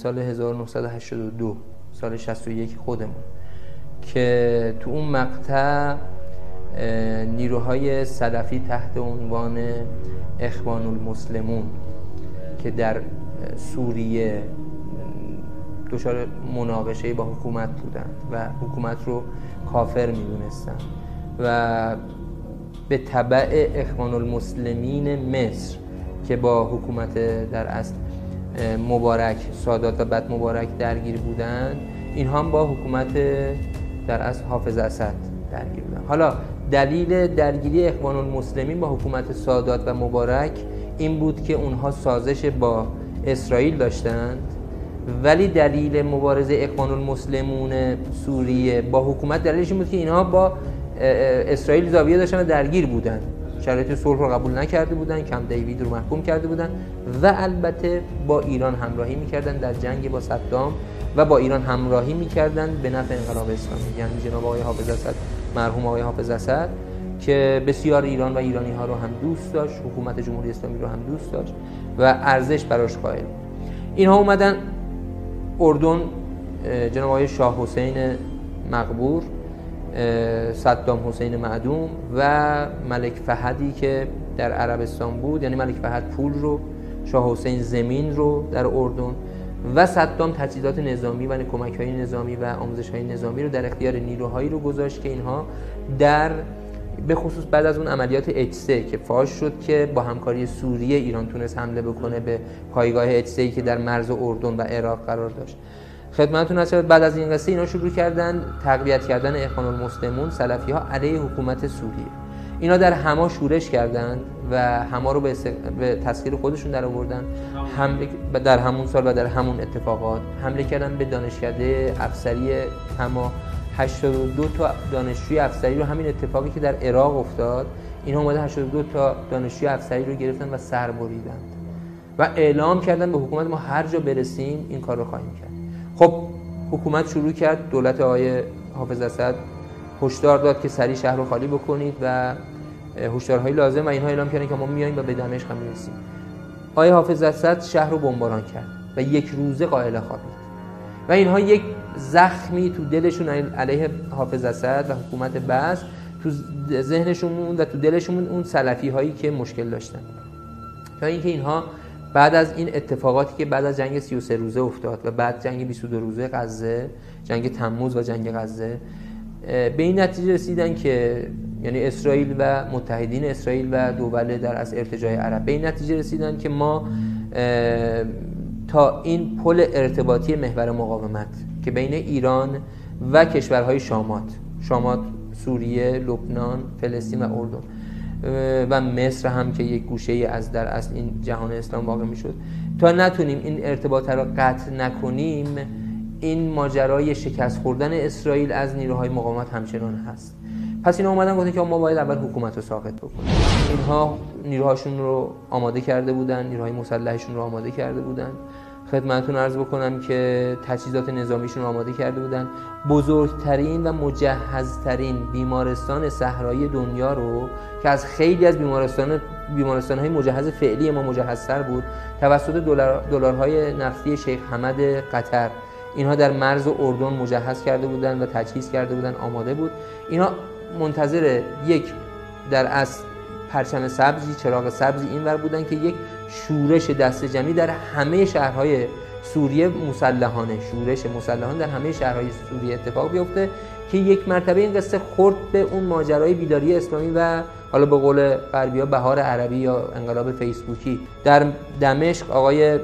سال 1982 سال 61 خودمون که تو اون مقطع نیروهای سلفی تحت عنوان اخوان المسلمون که در سوریه دچار مناقشه با حکومت بودند و حکومت رو کافر می‌دونستند و به تبع اخوان المسلمین مصر که با حکومت در اصل مبارک سادات و بعد مبارک درگیر بودند، اینها هم با حکومت در اصل حافظ اسد درگیر بودند. حالا دلیل درگیری اخوان المسلمین با حکومت سادات و مبارک این بود که اونها سازش با اسرائیل داشتند، ولی دلیل مبارزه اخوان المسلمون سوریه با حکومت دلیلش این بود که اینها با اسرائیل زاویه داشتن و درگیر بودن، شرایط صلح رو قبول نکرده بودن، کمپ دیوید رو محکوم کرده بودن و البته با ایران همراهی میکردن در جنگ با صدام و با ایران همراهی میکردن به نفع انقلاب اسلامی. یعنی جناب آقای حافظ اسد، مرحوم آقای حافظ اسد که بسیار ایران و ایرانی ها رو هم دوست داشت، حکومت جمهوری اسلامی رو هم دوست داشت و ارزش براش قائل. اینها اومدن اردن، جناب آقای شاه حسین مقبور، صدام حسین معدوم و ملک فهدی که در عربستان بود، یعنی ملک فهد پول رو، شاه حسین زمین رو در اردن و صدام تجهیزات نظامی و کمک‌های نظامی و آموزش‌های نظامی رو در اختیار نیروهایی رو گذاشت که اینها در به خصوص بعد از اون عملیات H3 که فاش شد که با همکاری سوریه ایران تونست حمله بکنه به پایگاه H3 که در مرز اردن و عراق قرار داشت. خدمتتون هست بعد از این قصه اینا شروع کردن تقویت کردن اخوان المسلمون سلفی‌ها علیه حکومت سوریه. اینا در حما شورش کردند و حما رو به تسخیر خودشون در آوردن. حمله در همون سال و در همون اتفاقات حمله کردن به دانشکده افسری حما. 82 تا دانشجوی افسری رو، همین اتفاقی که در عراق افتاد، اینها اومدن 82 تا دانشجوی افسری رو گرفتن و سر بریدند و اعلام کردن به حکومت ما هر جا برسیم این کار رو خواهیم کرد. خب حکومت شروع کرد، دولت آقای حافظ اسد هشدار داد که سریع شهر رو خالی بکنید و هشدارهای لازم و اینها اعلام کردن که ما میایم و به دمشق هم میرسیم. آقای حافظ اسد شهر رو بمباران کرد و یک روزه قائله خوابید و اینها یک زخمی تو دلشون علیه حافظ اسد و حکومت بعث تو ذهنشون و تو دلشون اون سلفی هایی که مشکل داشتن. تا اینکه اینها بعد از این اتفاقاتی که بعد از جنگ 33 روزه افتاد و بعد جنگ 22 روزه غزه، جنگ تموز و جنگ غزه، به این نتیجه رسیدن که یعنی اسرائیل و متحدین اسرائیل و دول در از ارتجاع عرب به این نتیجه رسیدن که ما تا این پل ارتباطی محور مقاومت که بین ایران و کشورهای شامات، سوریه، لبنان، فلسطین و اردن و مصر هم که یک گوشه ای از در اصل این جهان اسلام واقع میشد، تا نتونیم این ارتباط را قطع نکنیم، این ماجرای شکست خوردن اسرائیل از نیروهای مقاومت همچنان هست. پس اینا اومدن گفتن که ما باید اول حکومت رو ساقط بکنیم. اینها نیروهاشون رو آماده کرده بودن، نیروهای مسلحشون رو آماده کرده بودن. خدمتتون عرض بکنم که تجهیزات نظامیشون رو آماده کرده بودن. بزرگترین و مجهزترین بیمارستان صحرایی دنیا رو که از خیلی از بیمارستان‌های مجهز فعلی ما مجهزتر بود، توسط دلارهای نفتی شیخ حمد قطر اینها در مرز اردن مجهز کرده بودن و تجهیز کرده بودن، آماده بود. اینها منتظر یک در اصل پرچم سبزی، چراغ سبزی اینور بودن که یک شورش دست جمعی در همه شهرهای سوریه شورش مسلحانه در همه شهرهای سوریه اتفاق بیفته که یک مرتبه این قصه خورد به اون ماجرای بیداری اسلامی و حالا به قول غربی‌ها بهار عربی یا انقلاب فیسبوکی. در دمشق آقای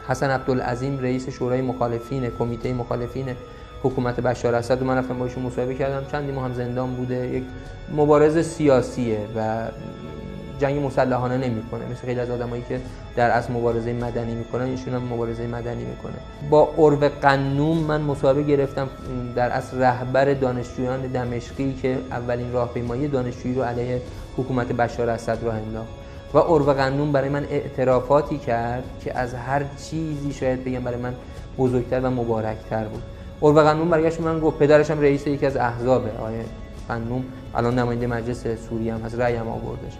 حسن عبدالعظیم رئیس شورای مخالفین، کمیته مخالفین حکومت بشار اسد، من رفتم باهاشون مصاحبه کردم، چندی ماه هم زندان بوده. یک مبارز سیاسیه و جنگ مسلحانه نمیکنه، مثل خیلی از آدمایی که در اصل مبارزه مدنی میکنن، ایشون هم مبارزه مدنی میکنه. با عروه قنوم من مصاحبه گرفتم، در اصل رهبر دانشجویان دمشقی که اولین راهپیمایی دانشجویی رو علیه حکومت بشار اسد راه انداخت و عروه قنوم برای من اعترافاتی کرد که از هر چیزی شاید بگم برای من بزرگتر و مبارکتر بود. عروه قنوم برگشت من گفت، پدرش هم رئیس یکی از احزابه، آقای قنوم الان نماینده مجلس سوریه هم هست، رأی هم آوردش.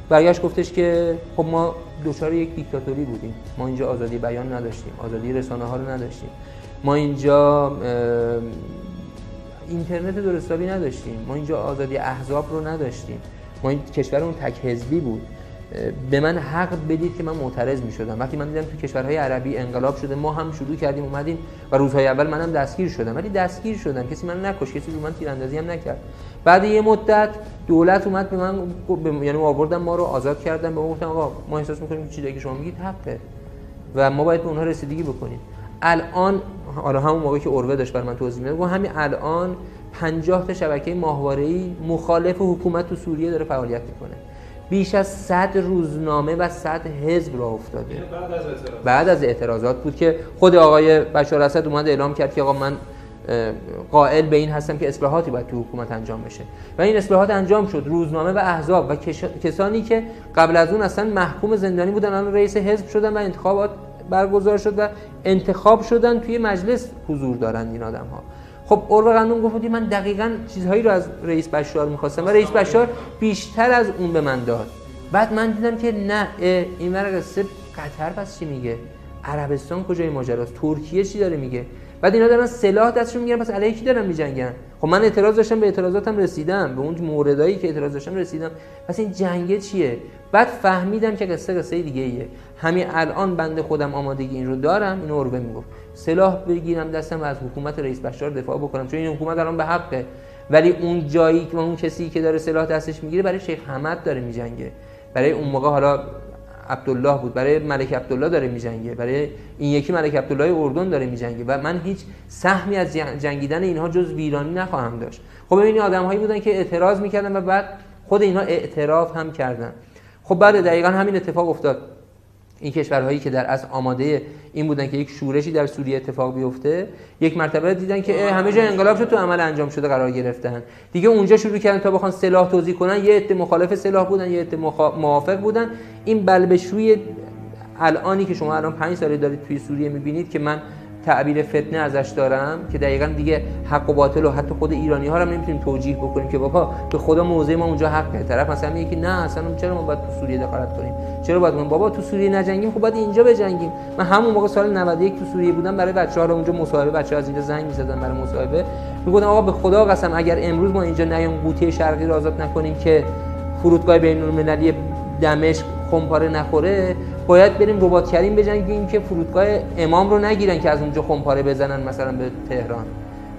برگشت گفتش که خب ما دچار یک دیکتاتوری بودیم، ما اینجا آزادی بیان نداشتیم، آزادی رسانه ها رو نداشتیم، ما اینجا اینترنت درستابی نداشتیم، ما اینجا آزادی احزاب رو نداشتیم، ما این کشورمون تک حزبی بود. به من حق بدید که من معترض می‌شدم. وقتی من دیدم تو کشورهای عربی انقلاب شده، ما هم شروع کردیم اومدیم و روزهای اول منم دستگیر شدم، ولی دستگیر شدم، کسی من نکش، کسی رو من تیراندازی هم نکرد. بعد یه مدت دولت اومد به من یعنی آوردن ما رو آزاد کردن، به ما گفتن آقا ما احساس می‌کنیم چیزی که شما میگید حقه و ما باید به اونها رسیدگی بکنیم. الان حالا همون موقعی که اروه داشت برای من توضیح میداد، گفت همین الان 50 تا شبکه ماهواره‌ای مخالف حکومت تو سوریه داره فعالیت میکنه. بیش از 100 روزنامه و 100 حزب راه افتاده. بعد از اعتراضات بود که خود آقای بشار اسد اومد اعلام کرد که آقا من قائل به این هستم که اصلاحاتی باید تو حکومت انجام بشه و این اصلاحات انجام شد. روزنامه و احزاب و کسانی که قبل از اون اصلا محکوم زندانی بودن الان رئیس حزب شدن و انتخابات برگزار شد و انتخاب شدن، توی مجلس حضور دارن این آدم‌ها. خب اروه قندون گفت من دقیقاً چیزهایی رو از رئیس بشار می‌خواستم و رئیس بشار بیشتر از اون به من داد. بعد من دیدم که نه، این قصه قطر پس چی میگه؟ عربستان کجای ماجراست؟ ترکیه چی داره میگه؟ بعد اینا دارن سلاح دستشون میگیرن، پس علیه کی دارن میجنگن؟ خب من اعتراض داشتم، به اعتراضاتم رسیدم، به اون موردایی که اعتراض داشتم رسیدم، پس این جنگ چیه؟ بعد فهمیدم که قصه دیگه ایه. همین الان بنده خودم آمادگی این رو دارم، اینو اروه میگفت، سلاح بگیرم دستم و از حکومت رئیس بشار دفاع بکنم، چون این حکومت الان به حقه، ولی اون جایی که اون کسی که داره سلاح دستش میگیره برای شیخ حمد داره میجنگه، برای اون موقع حالا عبدالله بود، برای ملک عبدالله داره میجنگه، برای این یکی ملک عبدالله اردن داره میجنگه و من هیچ سهمی از جنگیدن اینها جز ویرانی نخواهم داشت. خب ببینید آدم‌هایی بودن که اعتراض میکردن و بعد خود اینها اعتراف هم کردن. خب بعد دقیقاً همین اتفاق افتاد. این کشورهایی که در اصل آماده این بودن که یک شورشی در سوریه اتفاق بیفته، یک مرتبه دیدن که همه جا انقلاب شد، تو عمل انجام شده قرار گرفتن دیگه، اونجا شروع کردن تا بخوان سلاح توزیع کنن، یه عده مخالف سلاح بودن، یه عده موافق بودن. این بلبشوی الانی که شما الان 5 ساله دارید توی سوریه میبینید که من تعبیر فتنه ازش دارم، که دقیقاً دیگه حق و باطل و حتی خود ایرانی‌ها رو هم نمیتونیم توجیه بکنیم که بابا به خدا موضع ما اونجا حقه، طرف مثلا میگه که نه اصلا چرا ما باید تو سوریه دخالت کنیم، چرا باید بابا تو سوریه نجنگیم، خب باید اینجا بجنگیم. من همون موقع سال 91 تو سوریه بودم، برای بچه‌ها رو اونجا مصاحبه، بچه‌ها از اینجا زنگ می‌زدن برای مصاحبه، میگفتن آقا به خدا قسم اگر امروز ما اینجا نیام قوطی شرقی رو آزاد نکنیم که فرودگاه بین‌المللی دمشق خمپاره نخوره، باید بریم رباط کریم بجنگیم که فرودگاه امام رو نگیرن که از اونجا خمپاره بزنن مثلا به تهران.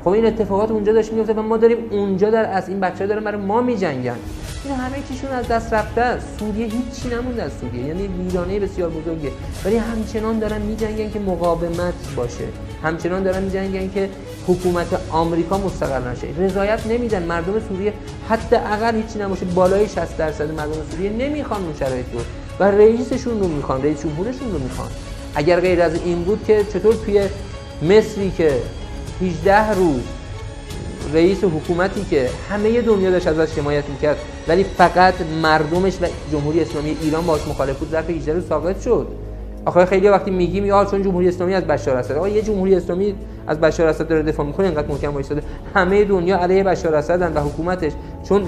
خب این اتفاقات اونجا داشت میفته و ما داریم اونجا در از این بچه‌ها دارن برای ما میجنگن. اینا همه چیشون از دست رفته است. سوریه هیچی نمونده از سوریه، یعنی ویرانه بسیار بزرگه، ولی همچنان دارن میجنگن که مقاومت باشه، همچنان دارن میجنگن که حکومت آمریکا مستقر نشه. رضایت نمیدن مردم سوریه، حتی اگر هیچی نباشه بالای 60% مردم سوریه نمیخوان اون شرایط رو و رئیسشون رو میخوان، رئیس جمهورشون رو میخوان. اگر غیر از این بود که چطور توی مصری که 18 روز رئیس حکومتی که همه دنیا داشت ازش حمایت میکرد ولی فقط مردمش و جمهوری اسلامی ایران باهاش مخالف بود، ظرف 18 روز ساقط شد. آخه خیلی وقتی میگیم یا چون جمهوری اسلامی از بشار اسد، آقا یه جمهوری اسلامی از بشار اسد داره دفاع میکنه اینقدر محکم وایساده، همه دنیا علیه بشار اسدن و حکومتش، چون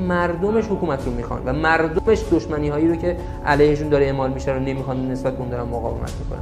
مردمش حکومت رو میخوان و مردمش دشمنی هایی رو که علیهشون داره اعمال میشه رو نمیخوان، نسبت به اون دارن مقاومت میکنن.